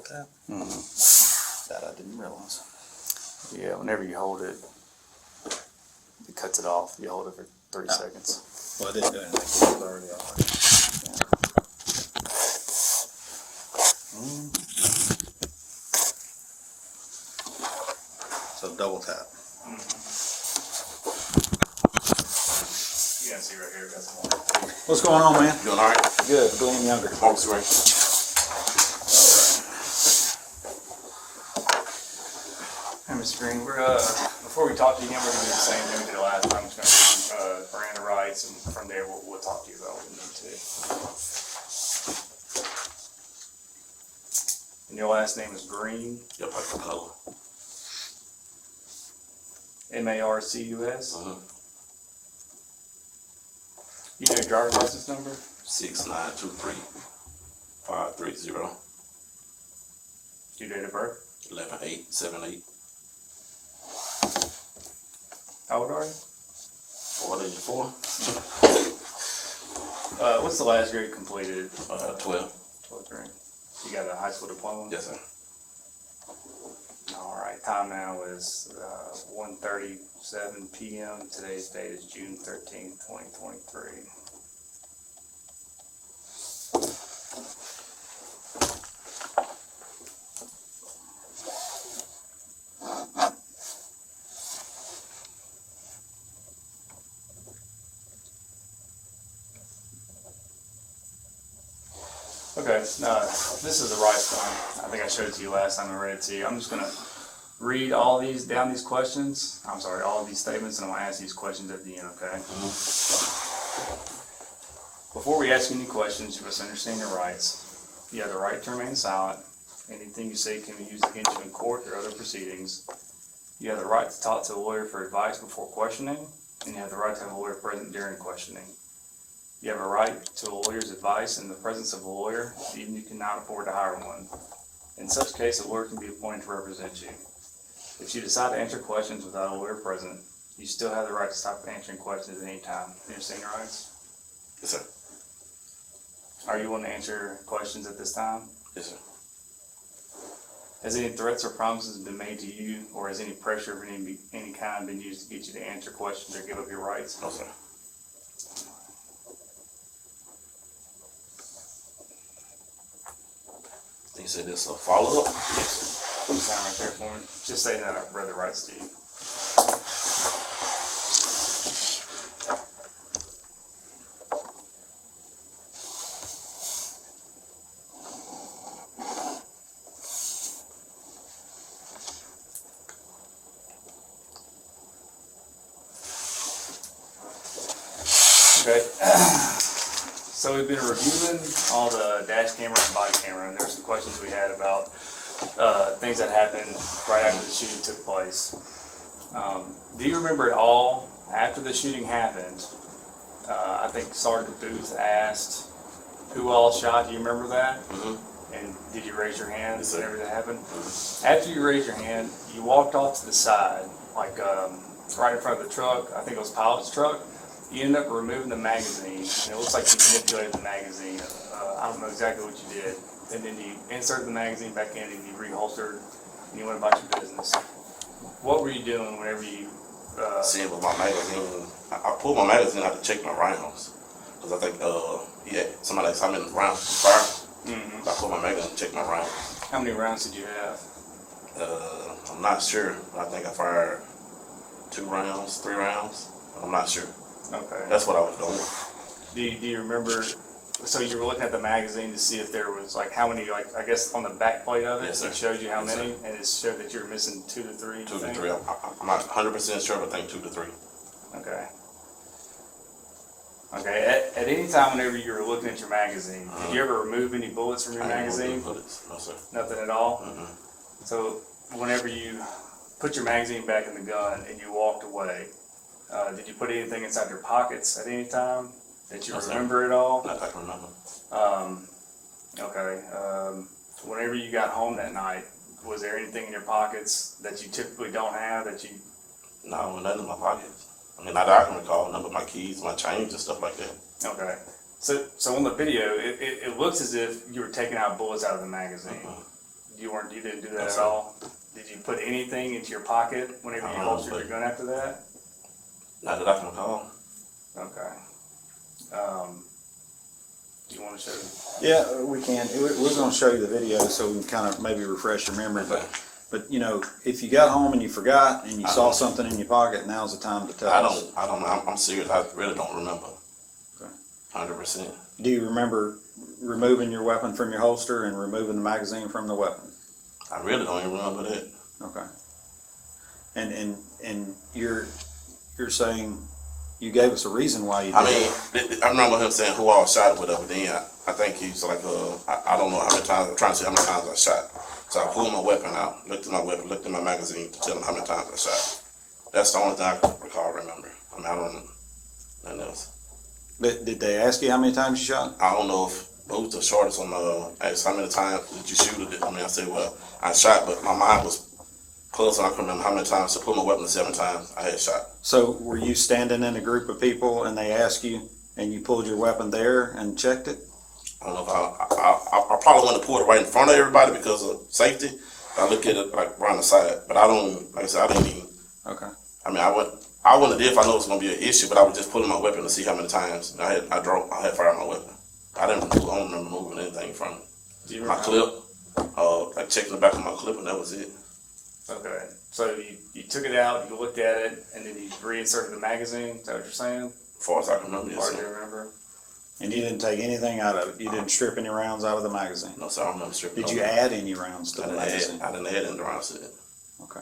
double tap. That I didn't realize. Yeah, whenever you hold it, it cuts it off. You hold it for 3 seconds. Well, I didn't do anything. It was already off. So double tap. You can see right here, got some more. What's going on, man? Doing all right? Good. Glenn Younger. Mark's great. Hey, Mr. Green, we're before we talk to you again, we're gonna do the same thing we did last time. We're just gonna do Miranda rights, and from there we'll talk to you about what we need to. And your last name is Green. Yep, I can color. Marcus. You know your driver's license number? 6923530 Your date of birth? 11/8/78. How old are you? 44. What's the last grade completed? 12. 12th grade. You got a high school diploma? Yes, sir. All right. Time now is 1:37 p.m. Today's date is June 13th, 2023. Okay, this is the right one. I think I showed it to you last time I read it to you. I'm just going to read all these questions. I'm sorry, all of these statements, and I'm going to ask these questions at the end, okay? Before we ask you any questions, you must understand your rights. You have the right to remain silent. Anything you say can be used against you in court or other proceedings. You have the right to talk to a lawyer for advice before questioning, and you have the right to have a lawyer present during questioning. You have a right to a lawyer's advice in the presence of a lawyer, even if you cannot afford to hire one. In such case, a lawyer can be appointed to represent you. If you decide to answer questions without a lawyer present, you still have the right to stop answering questions at any time. You understand your rights? Yes, sir. Are you willing to answer questions at this time? Yes, sir. Has any threats or promises been made to you, or has any pressure of any kind been used to get you to answer questions or give up your rights? No, sir. You said this a follow-up? Yes. Put the sign right there for me. Just say that I've read the rights to you. Okay. So we've been reviewing all the dash camera and body camera, and there's some questions we had about things that happened right after the shooting took place. Do you remember at all after the shooting happened? I think Sergeant Booth asked who all shot. Do you remember that? And did you raise your hand whenever that happened? After you raised your hand, you walked off to the side, like right in front of the truck. I think it was Pilot's truck. You ended up removing the magazine, and it looks like you manipulated the magazine. I don't know exactly what you did. And then you inserted the magazine back in, and you reholstered, and you went about your business. What were you doing whenever you... Seeing with my magazine, I pulled my magazine out to check my rounds. Because I think, somebody saw me in the rounds to fire. I pulled my magazine to check my rounds. How many rounds did you have? I'm not sure. I think I fired 2 rounds, 3 rounds. I'm not sure. Okay. That's what I was doing. Do you remember, so you were looking at the magazine to see if there was like how many, like I guess on the back plate of it, Yes, it sir. showed you how Yes, many, sir. and it showed that you were missing 2 to 3? 2 to 3. I'm not 100% sure, but I think 2 to 3. Okay. Okay, at any time whenever you were looking at your magazine, did you ever remove any bullets from your magazine? Bullets. No, sir. Nothing at all? So whenever you put your magazine back in the gun and you walked away, did you put anything inside your pockets at any time that you remember at all? I can remember. Okay. Whenever you got home that night, was there anything in your pockets that you typically don't have that you... No, nothing in my pockets. I mean, not that I can recall. None but my keys, my change, and stuff like that. Okay. So on the video, it looks as if you were taking out bullets out of the magazine. You didn't do that No, at sir. all? Did you put anything into your pocket whenever you holstered your gun after that? Not that I can recall. Okay. Do you want to show? Yeah, we can. We're gonna show you the video so we can kind of maybe refresh your memory, but you know, if you got home and you forgot and you saw something in your pocket, now's the time to tell us. I'm serious. I really don't remember. Okay. 100%. Do you remember removing your weapon from your holster and removing the magazine from the weapon? I really don't even remember that. Okay. And you're saying you gave us a reason why you did it. I remember him saying who all shot or whatever. Then I think he's like, I don't know how many times. I'm trying to see how many times I shot. So I pulled my weapon out, looked at my weapon, looked at my magazine to tell him how many times I shot. That's the only thing I can recall, remember. I don't know nothing else. But did they ask you how many times you shot? I don't know if it was the shortest on asked how many times did you shoot it. I said, well, I shot, but my mind was puzzled. I couldn't remember how many times. So I pulled my weapon 7 times. I had shot. So were you standing in a group of people and they asked you and you pulled your weapon there and checked it? I don't know if I probably wouldn't have pulled it right in front of everybody because of safety. I look at it like around the side, but I don't. Like I said, I didn't even. Okay. I wouldn't have did if I know it was gonna be an issue, but I was just pulling my weapon to see how many times I had fired my weapon. I don't remember moving anything from it. Do you My remember? clip, like checking the back of my clip, and that was it. Okay. So you took it out, you looked at it, and then you reinserted the magazine. Is that what you're saying? As far as I can remember, As yes, far as you sir. remember. And you didn't take anything out of it? You didn't strip any rounds out of the magazine? No, sir, I remember stripping. Did you add any rounds to I the didn't magazine? I didn't add any rounds to it. Okay.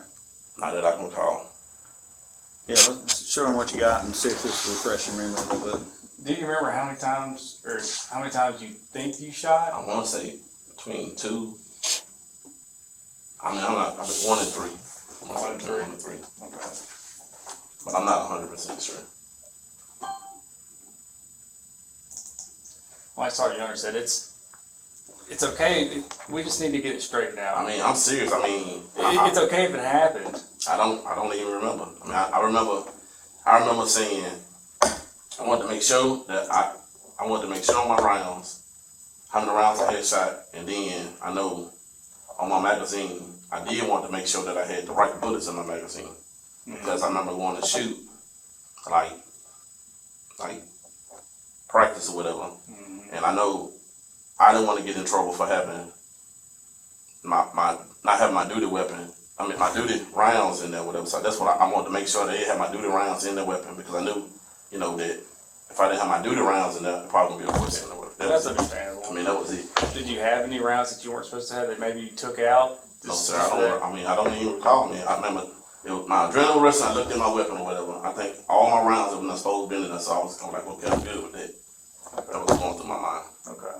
Not that I can recall. Yeah, let's show them what you got and see if this will refresh your memory a little bit. Do you remember how many times you think you shot? I want to say between 2. I'm not. I was 1 and 3. One and three. 1 and 3. Okay. But I'm not 100% sure. My sergeant younger said it's okay. We just need to get it straightened out. I'm serious. It's okay if it happened. I don't even remember. I remember saying I wanted to make sure that I wanted to make sure on my rounds how many rounds I had shot, and then I know on my magazine I did want to make sure that I had the right bullets in my magazine because I remember going to shoot like practice or whatever, and I know I didn't want to get in trouble for having my not having my duty weapon. My duty rounds in there, whatever. So that's what I wanted to make sure they had my duty rounds in their weapon because I knew, that if I didn't have my duty rounds in there, it probably wouldn't be a question in the weapon. That's understandable. That was it. Did you have any rounds that you weren't supposed to have that maybe you took out? No, sir. I don't even recall. I remember my adrenaline rush. And I looked at my weapon or whatever. I think all my rounds were not supposed to be in there, so I was kind of like, okay, I'm good with that. That was going through my mind. Okay.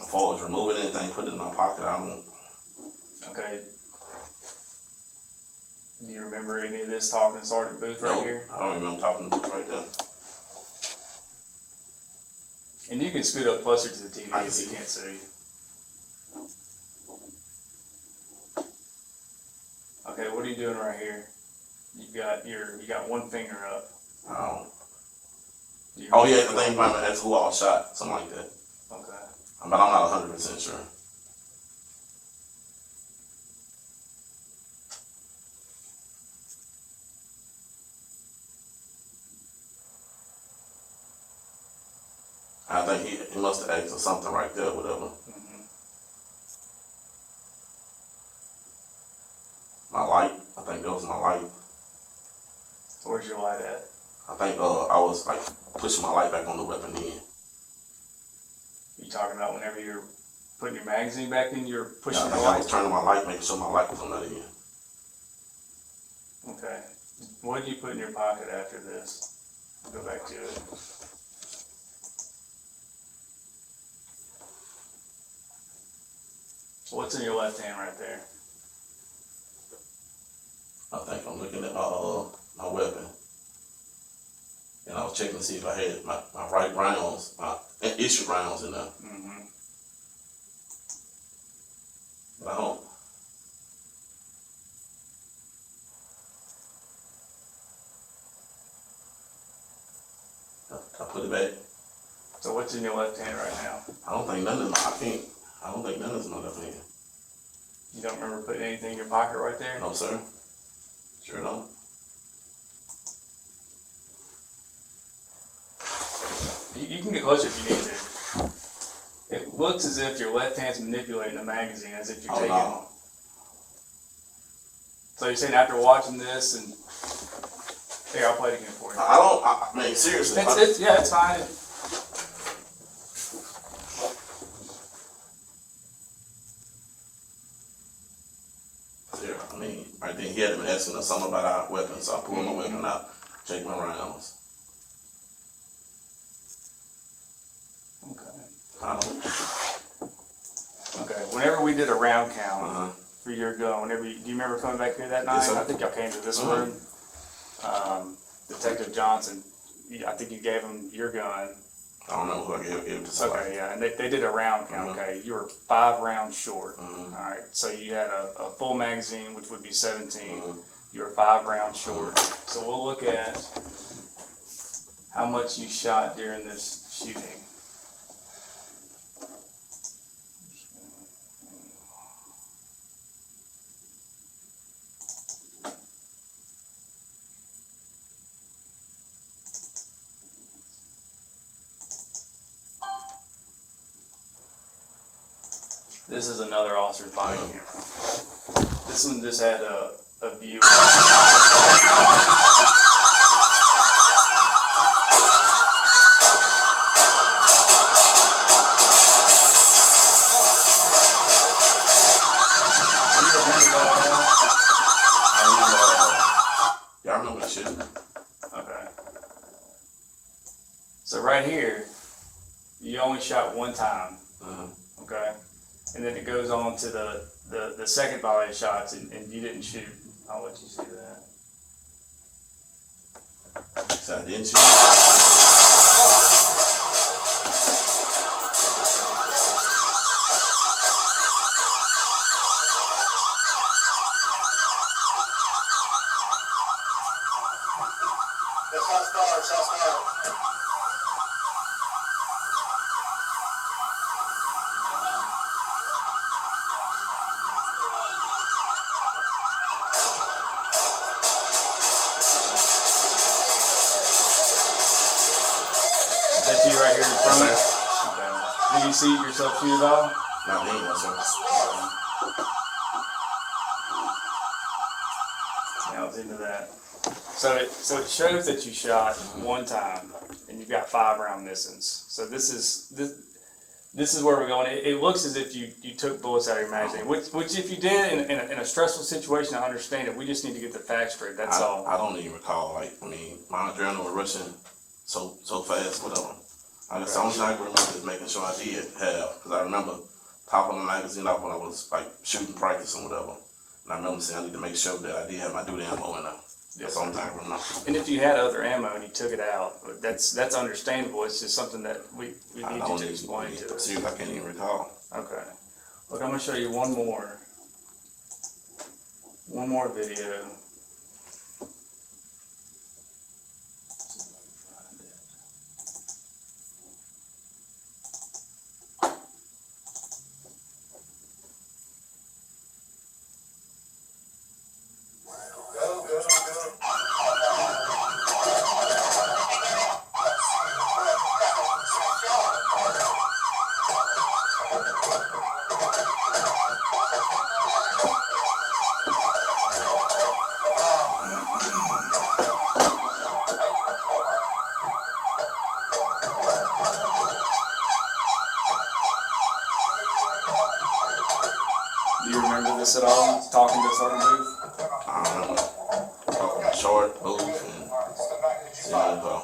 As far as removing anything, put it in my pocket, I don't. Okay. Do you remember any of this talking to Sergeant Booth right here? I don't remember talking to him right there. And you can scoot up closer to the TV I can if you see. can't see. Okay, what are you doing right here? You got one finger up. Do you Oh yeah, remember- the thing about me, that's who all shot, something like that. Okay. But I'm not 100% sure. I think he must have asked for something right there, whatever. My light, I think that was my light. Where's your light at? I think I was like pushing my light back on the weapon then. You talking about whenever you're putting your magazine back in, you're I pushing think the I was light? turning my light, making sure my light was on that end. Okay. What did you put in your pocket after this? Go back to it. What's in your left hand right there? I think I'm looking at my weapon. And I was checking to see if I had my right rounds, my issued rounds in there. Mm-hmm. But I don't. I put it back. So what's in your left hand right now? I don't think none of I can't. I don't think none of it's in my left hand. You don't remember putting anything in your pocket right there? No, sir. Sure don't. You can get closer if you need to. It looks as if your left hand's manipulating the magazine, as if you're taking. No. So you're saying after watching this and here, I'll play it again for you. I mean, seriously. Yeah, it's fine. I mean, right then he had been asking us something about our weapons, so I pulled my weapon out, checked my rounds. Okay. I don't. Okay. Whenever we did a round count Uh-huh. for your gun, do you remember coming back here that night? Yes, sir. I think y'all came to this Uh-huh. room. Detective Johnson, I think you gave him your gun. I don't know who I gave it to somebody. Okay, yeah, and they did a round count. Uh-huh. Okay, you were 5 rounds short. Uh-huh. All right, so you had a full magazine, which would be 17. Uh-huh. You were 5 rounds short. So we'll look at how much you shot during this shooting. This is another officer's body camera. This one just had a view. Yeah, I remember the shit. Okay. So right here, you only shot one time. Uh-huh. Okay. And then it goes on to the second volley of shots, and you didn't shoot. I'll let you see that. So I didn't shoot. That's you right here in front of me. Okay. Do you see yourself shoot at all? Not me, no, sir. Now it's into that. So it shows that you shot one time, and you've got 5 round missings. So this is where we're going. It looks as if you took bullets out of your magazine, which if you did in a stressful situation, I understand it. We just need to get the facts straight. That's all. I don't even recall. Like, I mean, my adrenaline was rushing so fast, whatever. That's the only thing I can remember is making sure I did have, because I remember popping the magazine off when I was like shooting practice and whatever. And I remember saying I need to make sure that I did have my duty ammo in there. That's the only thing I remember. And if you had other ammo and you took it out, that's understandable. It's just something that we need you to explain to us. Seriously, I can't even recall. Okay. Look, I'm gonna show you one more video. Do you remember this at all? Talking to Sergeant Booth? I don't remember talking short, booth, and seeing info.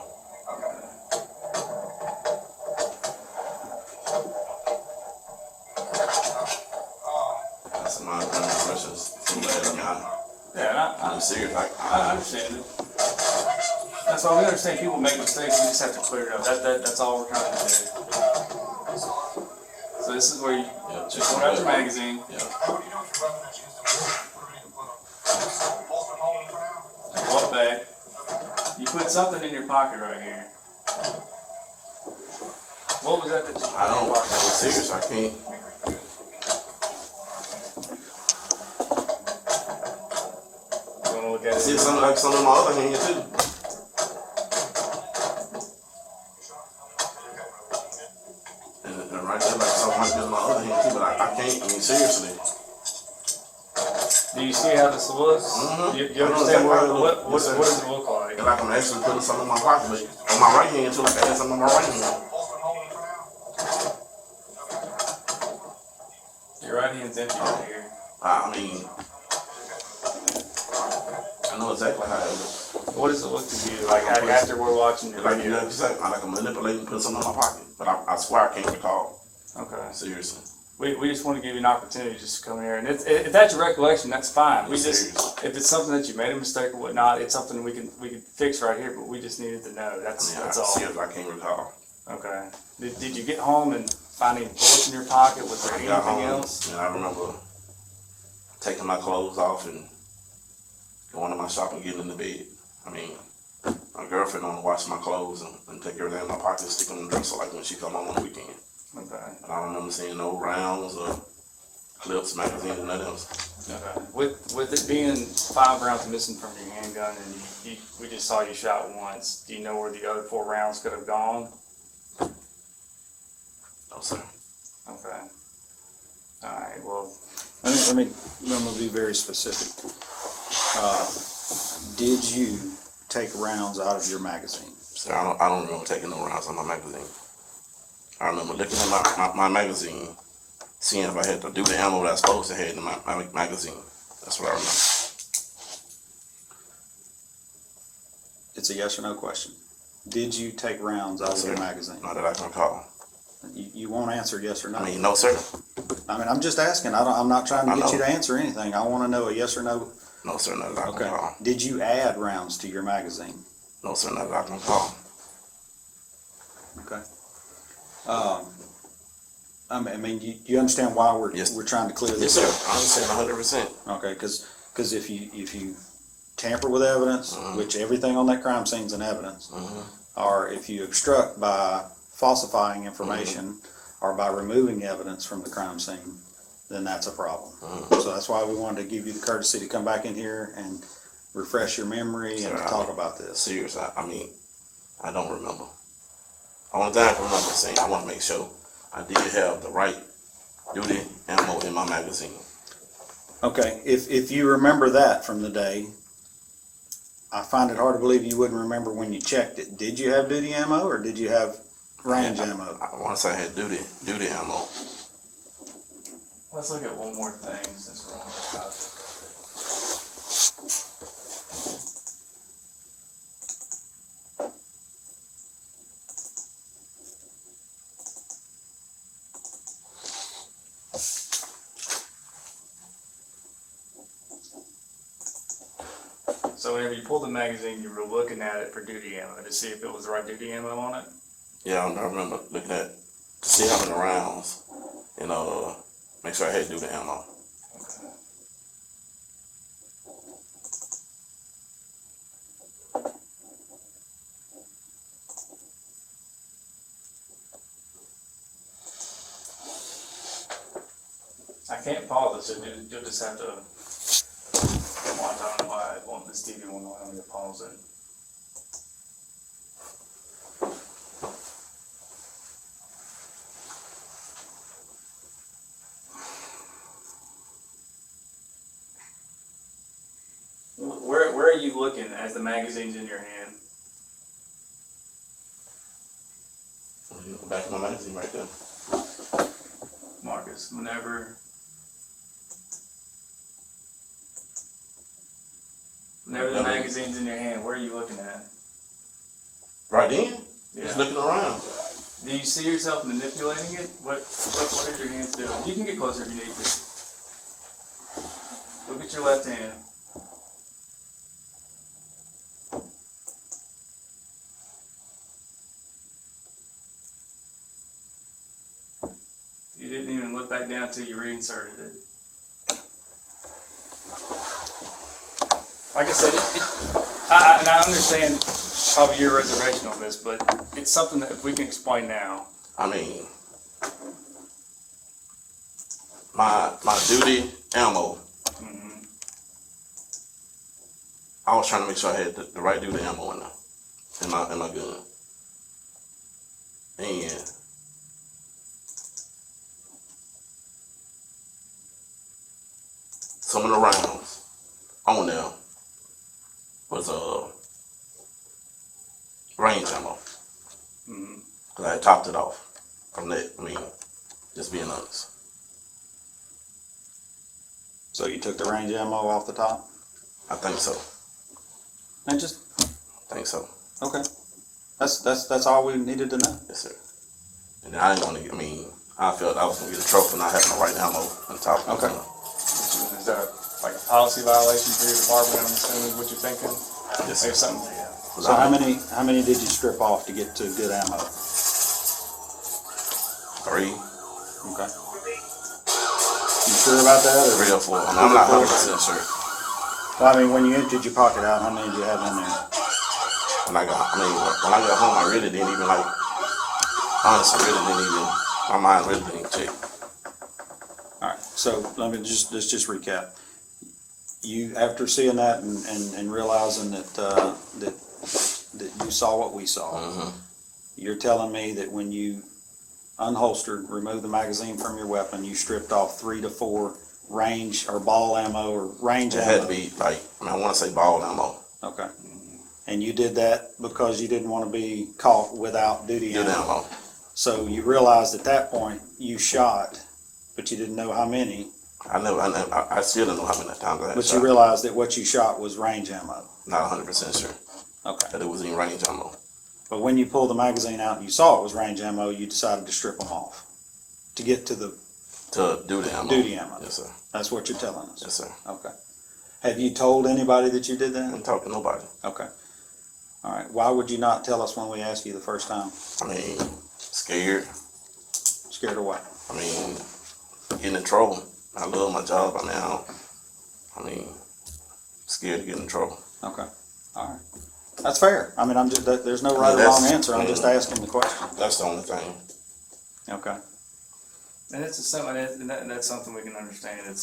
That's my impressions. Yeah, I'm serious. I understand it. That's why we understand people make mistakes. We just have to clear it up. That's all we're trying to do. So this is where you just pull out your magazine. Yeah. Pull it back. You put something in your pocket right here. What was that that you? I don't. I'm serious. I can't. You wanna look at See it? some like some of my other hand too. And right there, like some might be in my other hand too, but I can't. I mean, seriously. Do you see how this looks? Mhm. You I know understand exactly what, how it look. what Yes, sir. does it look like? And like I'm actually putting something in my pocket, but on my right hand too, like I had something on my right hand. Your right hand's empty right here. I mean, I know exactly how it looks. What does it look to you like after we're watching your Like you video? know, exactly. I like I'm manipulating, putting something in my pocket, but I swear I can't recall. Okay. Seriously. We just want to give you an opportunity just to come here, and if that's your recollection, that's fine. We just Serious. if it's something that you made a mistake or whatnot, it's something we can fix right here. But we just needed to know. I That's mean, that's I all. seriously, I can't recall. Okay. Did you get home and find any bullets in your pocket? Was there I got anything home, else? and I remember taking my clothes off and going to my shop and getting in the bed. I mean, my girlfriend on to wash my clothes and take everything in my pocket, stick them in the dresser like when she come home on the weekend. Okay. And I don't remember seeing no rounds or clips, magazines, or nothing else. Okay. With it being 5 rounds missing from your handgun, and we just saw you shot once, do you know where the other 4 rounds could have gone? No, sir. Okay. All right. Well, I'm gonna be very specific. Did you take rounds out of your magazine? Sir, I don't remember taking no rounds on my magazine. I remember looking at my magazine, seeing if I had to do the ammo that I was supposed to have in my magazine. That's what I remember. It's a yes or no question. Did you take rounds out of your Sir, magazine? not that I can recall. You won't answer yes or no. I mean, no, sir. I'm just asking. I'm not trying to I get you know. to answer anything. I want to know a yes or no. No, sir, not that I can Okay. recall. Did you add rounds to your magazine? No, sir, not that I can recall. Okay. I mean, you understand why Yes. we're trying to clear Yes, this sir. up? I understand 100%. Okay, because if you tamper with evidence, which everything on that crime scene's in evidence, or if you obstruct by falsifying information or by removing evidence from the crime scene, then that's a problem. So that's why we wanted to give you the courtesy to come back in here and refresh your memory and to Sir, talk about this. Serious. I mean, I don't remember. Only thing I can remember is saying I want to make sure I did have the right duty ammo in my magazine. Okay, if you remember that from the day, I find it hard to believe you wouldn't remember when you checked it. Did you have duty ammo or did you have range ammo? I want to say I had duty ammo. let's look at one more thing since we're on this topic. So whenever you pulled the magazine, you were looking at it for duty ammo to see if it was the right duty ammo on it? Yeah, I remember looking at to see how many rounds and make sure I had duty ammo. Okay. I can't pause it, so you'll just have to watch. I don't know why I want this TV won't allow me to pause it. Where are you looking as the magazine's in your hand? Back in my magazine right there. Marcus, whenever the magazine's in your hand, where are you looking at? Right then? Yeah. Just looking around. Do you see yourself manipulating it? What are your hands doing? You can get closer if you need to. Look at your left hand. You didn't even look back down until you reinserted it. Like I said, and I understand probably your reservation on this, but it's something that if we can explain now, I mean, my duty ammo. I was trying to make sure I had the right duty ammo in there, in my gun. And some of the rounds on there was range ammo. Cause I had topped it off from that. I mean, just being honest. So you took the range ammo off the top? I think so. And just, I think so. okay. That's all we needed to know. Yes, sir. And then I didn't want to. I mean, I felt I was gonna get a trophy not having the right ammo on top. Okay. Is that like a policy violation for your department? I'm assuming is what you're thinking. Yes, There's sir. something. So how many did you strip off to get to good ammo? 3, Okay. You sure about that? Or? 3 or 4. I mean, I'm not 100% sure. Well, I mean, when you emptied your pocket out, how many did you have in there? When I got home, I really didn't even like. Honestly, really didn't even. My mind really didn't check. All right. So let's just recap. You, after seeing that and realizing that you saw what we saw, you're telling me that when you unholstered, removed the magazine from your weapon, you stripped off 3 to 4 range or ball ammo or range It ammo. had to be like, I want to say ball ammo. Okay. And you did that because you didn't want to be caught without duty Good ammo. ammo. So you realized at that point you shot, but you didn't know how many. I still don't know how many times I had But shot. you realized that what you shot was range ammo. Not 100% sure Okay. that it was in range ammo. But when you pulled the magazine out and you saw it was range ammo, you decided to strip them off to get to the To do the ammo. duty ammo. Yes, sir. That's what you're telling us. Yes, sir. Okay. Have you told anybody that you did I that? didn't talk to nobody. Okay. All right. Why would you not tell us when we asked you the first time? I mean, scared. Scared of what? I mean, getting in trouble. I love my job. I mean, scared to get in trouble. Okay. All right. That's fair. I mean, there's no right or wrong answer. I'm just asking the question. That's the only thing. Okay. And that's something we can understand. That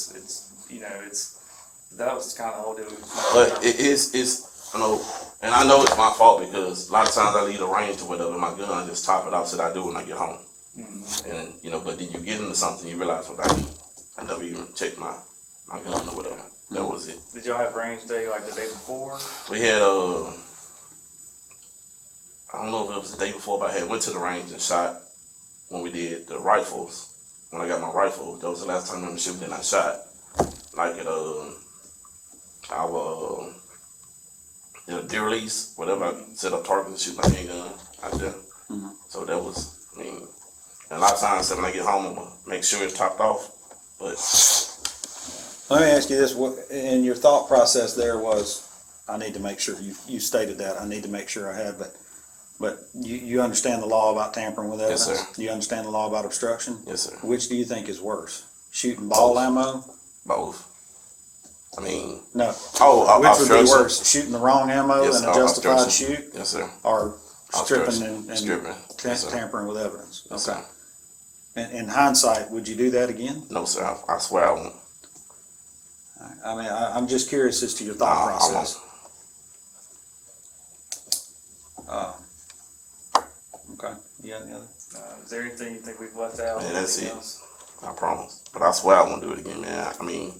was kind of the whole deal. But it's and I know it's my fault because a lot of times I leave the range or whatever, my gun, I just top it off, so I do when I get home. And, but then you get into something, you realize, I never even checked my gun or whatever. That was it. Did y'all have range day like the day before? We had, I don't know if it was the day before, but I had went to the range and shot when we did the rifles. When I got my rifle, that was the last time I remember shooting and I shot. Like at our deer release, whatever, I set up targets and shoot my handgun out there. So that was, and a lot of times when I get home, I'm gonna make sure it's topped off. But Let me ask you this: what in your thought process there was? I need to make sure you stated that. I need to make sure I have, but you understand the law about tampering with evidence. Yes, sir. You understand the law about obstruction. yes, sir. Which do you think is worse? Shooting ball ammo? Both. I mean, No. which Which would be worse? Shooting the wrong ammo Yes, and a justified obstruction. shoot, Yes, sir. or stripping Obstruction. and Stripping. Yes, sir. tampering with evidence? Yes, Okay. sir. In hindsight, would you do that again? No, sir. I swear I won't. I mean, I'm just curious as to your I thought won't. process. Okay. You got any other? Is there anything you think we've left out? Yeah, that's Anything it. else? I promise. But I swear I won't do it again, man. I mean,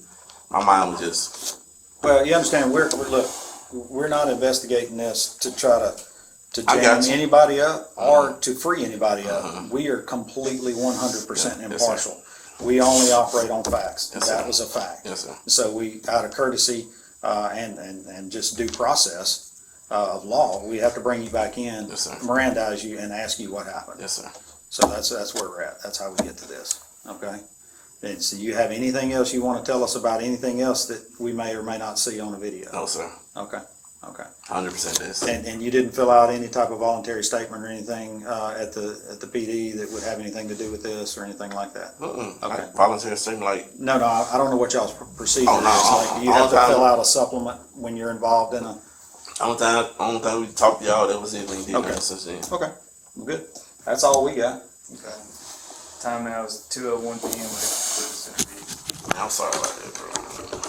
my mind was just. Well, you understand, we're not investigating this to try to I got jam you. anybody up or to free anybody up. We are completely 100% Yeah, yes, impartial. We only operate on facts. Yes, That sir. was a fact. Yes, sir. So we, out of courtesy and just due process of law, we have to bring you back in, Yes, sir. Mirandize you, and ask you what happened. Yes, sir. So that's where we're at. That's how we get to this. Okay. And so you have anything else you want to tell us about anything else that we may or may not see on the video? No, sir. Okay. Okay. 100% this. And you didn't fill out any type of voluntary statement or anything at the PD that would have anything to do with this or anything like that? Okay. Okay. Volunteer statement, like, No, I don't know what y'all's procedure Oh, no, is. Like, do you have to all the fill time. out a supplement when you're involved in a? only time we talked to y'all, that was it when you did Okay. that since then. Okay. Well, good. That's all we got. Okay. Time now is 2:01 p.m. for this interview. I'm sorry about that, bro.